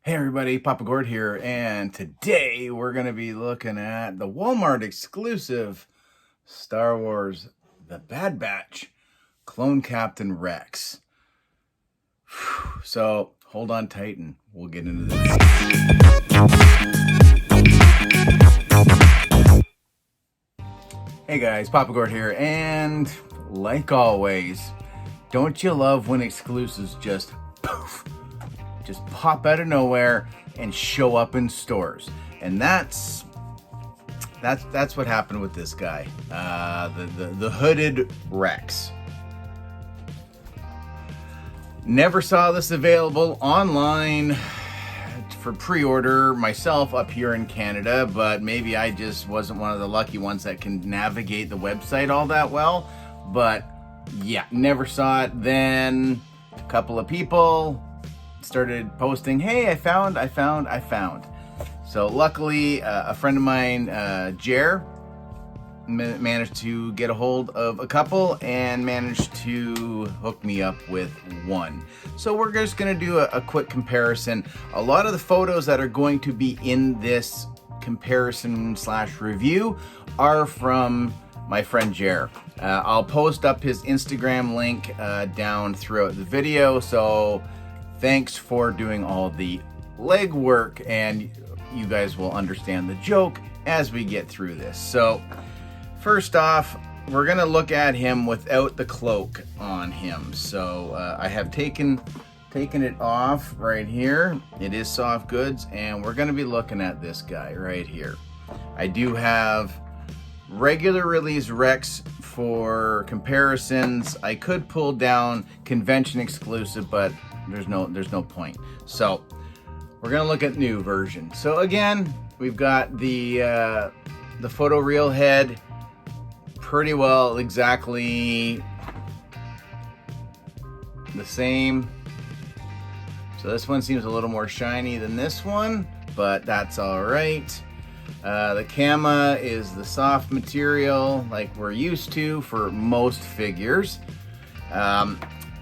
Hey everybody, Papa Gord here, and today we're going to be looking at the Walmart exclusive Star Wars The Bad Batch Clone Captain Rex. So hold on tight and we'll get into this. Hey guys, Papa Gord here, and like always, don't you love when exclusives just poof, just pop out of nowhere and show up in stores? And that's what happened with this guy, the hooded Rex. Never saw this available online for pre-order myself up here in Canada, but maybe I just wasn't one of the lucky ones that can navigate the website all that well. But yeah, never saw it. Then a couple of people started posting, hey, I found. So luckily, a friend of mine, Jer, managed to get a hold of a couple and managed to hook me up with one. So we're just gonna do a quick comparison. A lot of the photos that are going to be in this comparison / review are from my friend Jer. I'll post up his Instagram link down throughout the video, so thanks for doing all the legwork, and you guys will understand the joke as we get through this. So first off, we're gonna look at him without the cloak on him. So I have taken it off right here. It is soft goods, and we're gonna be looking at this guy right here. I do have regular release Rex for comparisons. I could pull down convention exclusive, but there's no point. So we're gonna look at new version. So again, we've got the photoreal head, pretty well exactly the same. So this one seems a little more shiny than this one, but that's all right. The cama is the soft material like we're used to for most figures.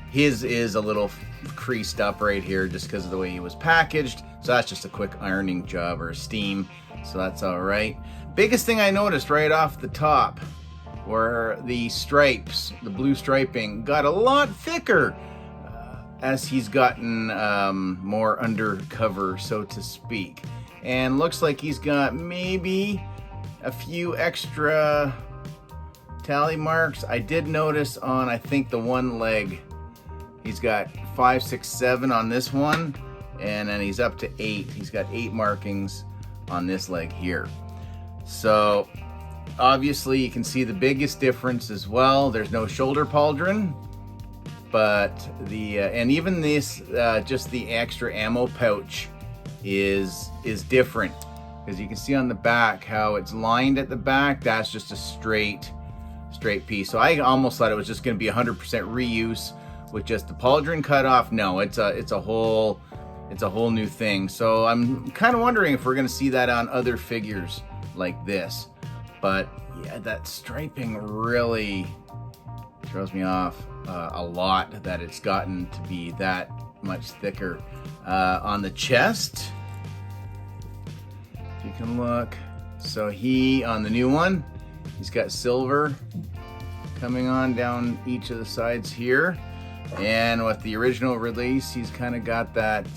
His is a little creased up right here just because of the way he was packaged. So that's just a quick ironing job or steam. So that's all right. Biggest thing I noticed right off the top were the stripes, the blue striping got a lot thicker as he's gotten more undercover, so to speak. And looks like he's got maybe a few extra tally marks. I did notice on, I think, the one leg, he's got 5, 6, 7 on this one, and then he's up to 8. He's got 8 markings on this leg here. So obviously you can see the biggest difference as well. There's no shoulder pauldron, but the and even this just the extra ammo pouch is different, because you can see on the back how it's lined at the back. That's just a straight piece. So I almost thought it was just going to be 100% reuse with just the pauldron cut off. No, it's a whole new thing. So I'm kind of wondering if we're going to see that on other figures like this. But yeah, that striping really throws me off a lot, that it's gotten to be that much thicker. On the chest, if you can look, so on the new one, he's got silver coming on down each of the sides here. And with the original release, he's kind of got that,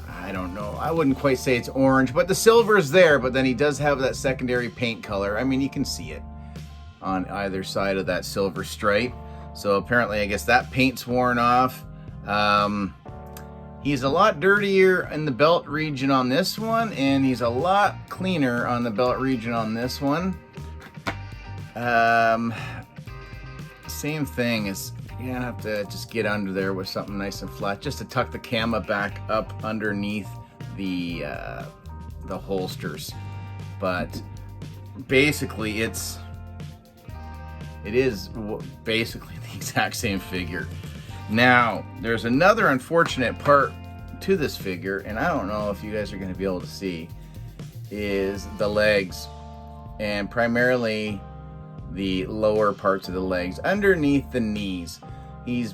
I don't know, I wouldn't quite say it's orange, but the silver is there, but then he does have that secondary paint color. I mean, you can see it on either side of that silver stripe. So apparently, I guess that paint's worn off. He's a lot dirtier in the belt region on this one, and he's a lot cleaner on the belt region on this one. Same thing, is you're gonna have to just get under there with something nice and flat, just to tuck the cama back up underneath the holsters. But basically, it is basically the exact same figure. Now, there's another unfortunate part to this figure, and I don't know if you guys are going to be able to see, is the legs, and primarily the lower parts of the legs, underneath the knees. He's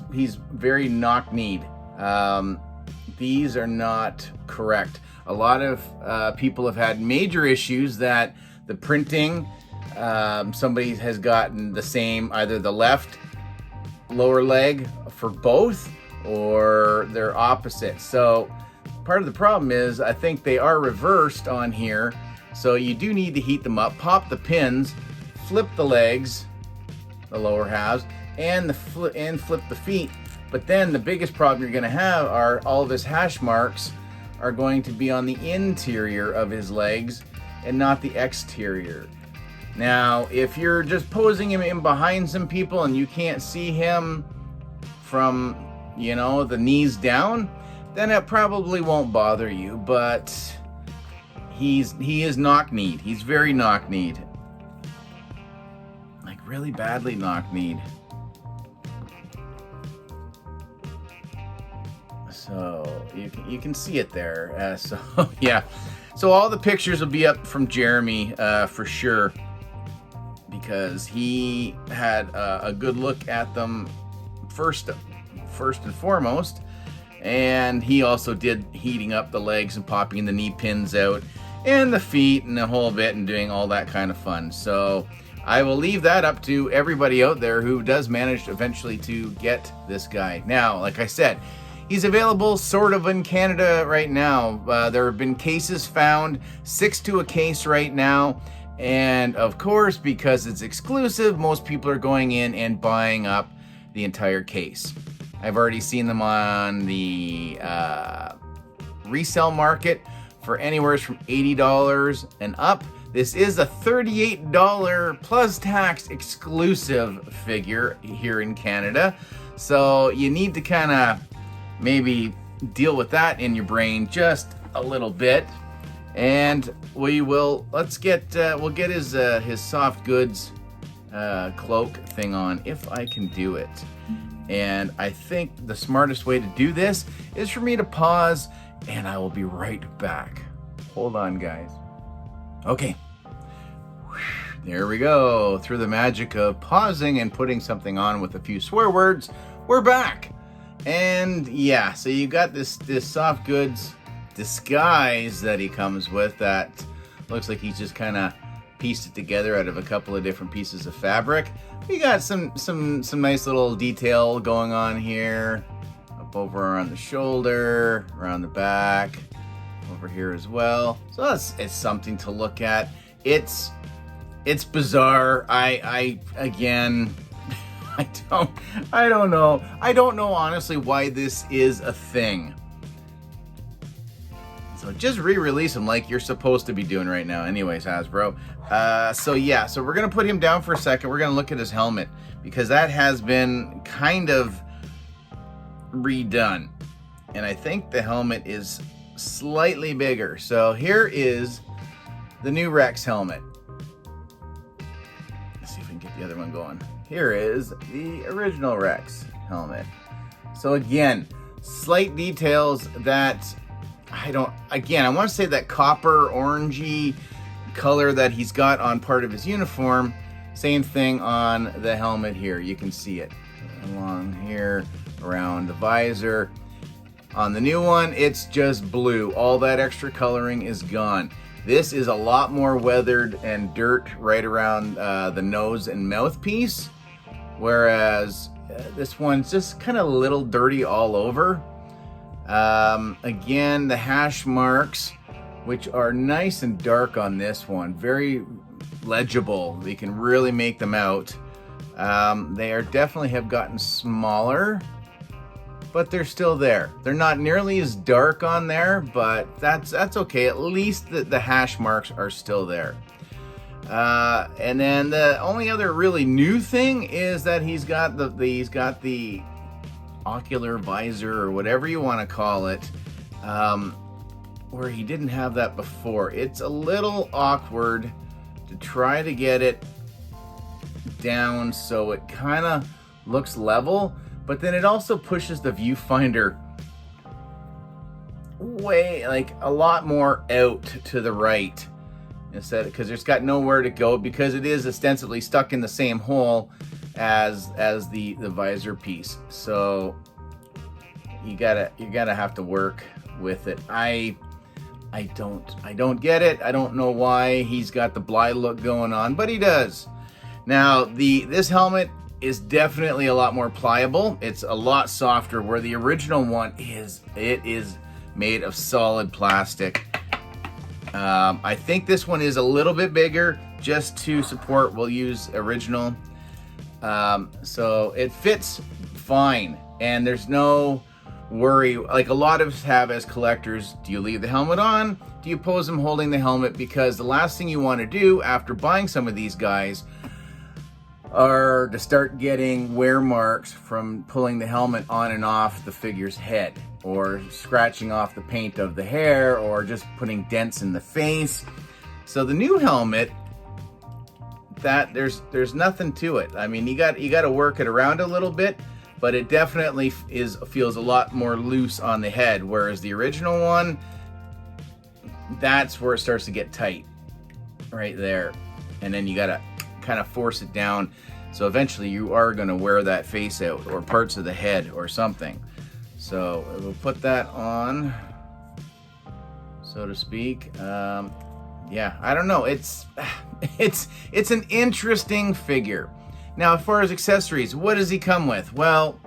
very knock-kneed. these are not correct. A lot of people have had major issues that the printing, somebody has gotten the same, either the left lower leg for both or they're opposite. So part of the problem is I think they are reversed on here. So you do need to heat them up, pop the pins, flip the legs, the lower halves, and flip the feet. But then the biggest problem you're gonna have are all of his hash marks are going to be on the interior of his legs and not the exterior. Now, if you're just posing him in behind some people and you can't see him from, you know, the knees down, then it probably won't bother you, but he is knock-kneed. He's very knock-kneed. Like really badly knock-kneed. So you can see it there. So yeah, so all the pictures will be up from Jeremy for sure, because he had a good look at them first and foremost, and he also did heating up the legs and popping the knee pins out and the feet and the whole bit and doing all that kind of fun. So I will leave that up to everybody out there who does manage eventually to get this guy. Now, like I said, he's available sort of in Canada right now. There have been cases found, 6 to a case right now. And of course, because it's exclusive, most people are going in and buying up the entire case. I've already seen them on the resale market for anywhere from $80 and up. This is a $38 plus tax exclusive figure here in Canada. So you need to kind of maybe deal with that in your brain just a little bit. And we'll get his soft goods cloak thing on if I can do it. And I think the smartest way to do this is for me to pause, and I will be right back. Hold on, guys. Okay. There we go. Through the magic of pausing and putting something on with a few swear words, we're back. And yeah, so you got this soft goods disguise that he comes with that looks like he's just kind of pieced it together out of a couple of different pieces of fabric. We got some nice little detail going on here, up over on the shoulder, around the back, over here as well. So it's something to look at. It's bizarre. I again, I don't know. I don't know honestly why this is a thing. So just re-release him like you're supposed to be doing right now. Anyways, Hasbro. So yeah, so we're gonna put him down for a second. We're gonna look at his helmet because that has been kind of redone. And I think the helmet is slightly bigger. So here is the new Rex helmet. Let's see if we can get the other one going. Here is the original Rex helmet. So again, slight details that I want to say that copper orangey color that he's got on part of his uniform, same thing on the helmet here. You can see it along here around the visor. On the new one, it's just blue. All that extra coloring is gone. This is a lot more weathered and dirt right around the nose and mouthpiece, whereas this one's just kind of a little dirty all over. Again, the hash marks, which are nice and dark on this one, very legible. You can really make them out. They are definitely have gotten smaller, but they're still there. They're not nearly as dark on there, but that's okay. At least the hash marks are still there. And then the only other really new thing is that he's got the ocular visor or whatever you want to call it, where he didn't have that before. It's a little awkward to try to get it down so it kind of looks level, but then it also pushes the viewfinder way, like a lot more out to the right instead, because it's got nowhere to go because it is ostensibly stuck in the same hole as the visor piece. So you gotta have to work with it. I don't get it. I don't know why he's got the Bly look going on, but he does. Now this helmet is definitely a lot more pliable. It's a lot softer, where the original one is made of solid plastic. I think this one is a little bit bigger just to support. We'll use original. So it fits fine, and there's no worry like a lot of us have as collectors. Do you leave the helmet on? Do you pose them holding the helmet? Because the last thing you want to do after buying some of these guys are to start getting wear marks from pulling the helmet on and off the figure's head, or scratching off the paint of the hair, or just putting dents in the face. So the new helmet, that there's nothing to it. I mean, you got to work it around a little bit, but it definitely feels a lot more loose on the head, whereas the original one, that's where it starts to get tight right there, and then you got to kind of force it down. So eventually you are going to wear that face out, or parts of the head or something. So we'll put that on, so to speak. Yeah, I don't know. It's an interesting figure. Now, as far as accessories, what does he come with? Well,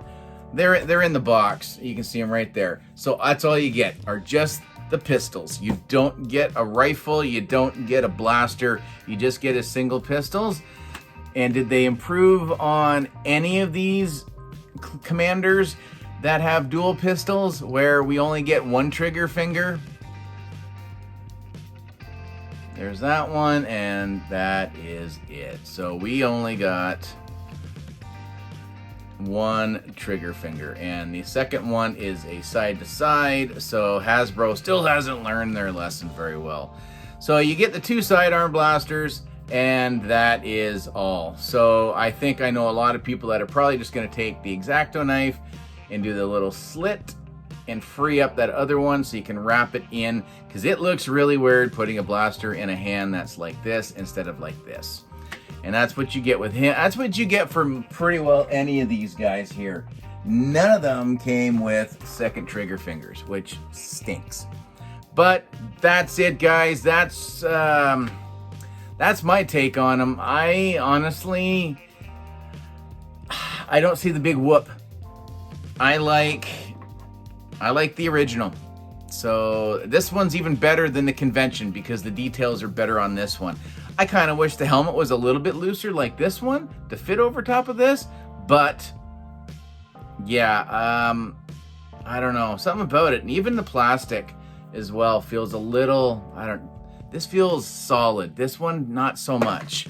they're in the box. You can see them right there. So that's all you get, are just the pistols. You don't get a rifle. You don't get a blaster. You just get a single pistols. And did they improve on any of these commanders that have dual pistols, where we only get one trigger finger? There's that one, and that is it. So we only got one trigger finger, and the second one is a side to side. So Hasbro still hasn't learned their lesson very well. So you get the two sidearm blasters, and that is all. So I think I know a lot of people that are probably just going to take the X-Acto knife and do the little slit and free up that other one so you can wrap it in, because it looks really weird putting a blaster in a hand that's like this instead of like this. And that's what you get with him. That's what you get from pretty well any of these guys here. None of them came with second trigger fingers, which stinks. But that's it, guys. That's my take on them. I honestly, I don't see the big whoop. I like the original. So this one's even better than the convention, because the details are better on this one. I kind of wish the helmet was a little bit looser like this one to fit over top of this, but yeah, I don't know, something about it. And even the plastic as well feels a little, this feels solid. This one, not so much.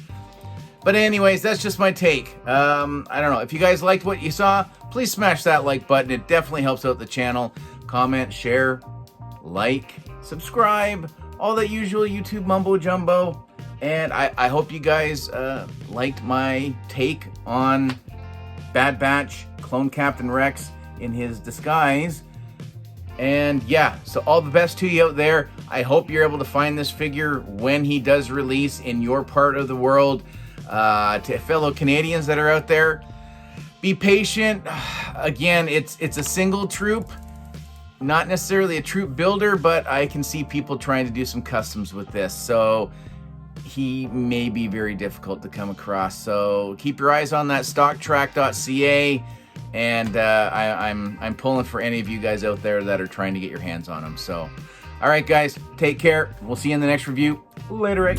But anyways, that's just my take. I don't know. If you guys liked what you saw, please smash that like button. It definitely helps out the channel. Comment, share, like, subscribe, all that usual YouTube mumbo jumbo. And I hope you guys liked my take on Bad Batch Clone Captain Rex in his disguise. And yeah, so all the best to you out there. I hope you're able to find this figure when he does release in your part of the world. To fellow Canadians that are out there, be patient. Again, it's a single troop, not necessarily a troop builder, but I can see people trying to do some customs with this. So he may be very difficult to come across. So keep your eyes on that stocktrack.ca, and I'm pulling for any of you guys out there that are trying to get your hands on them. So, all right, guys, take care. We'll see you in the next review. Later.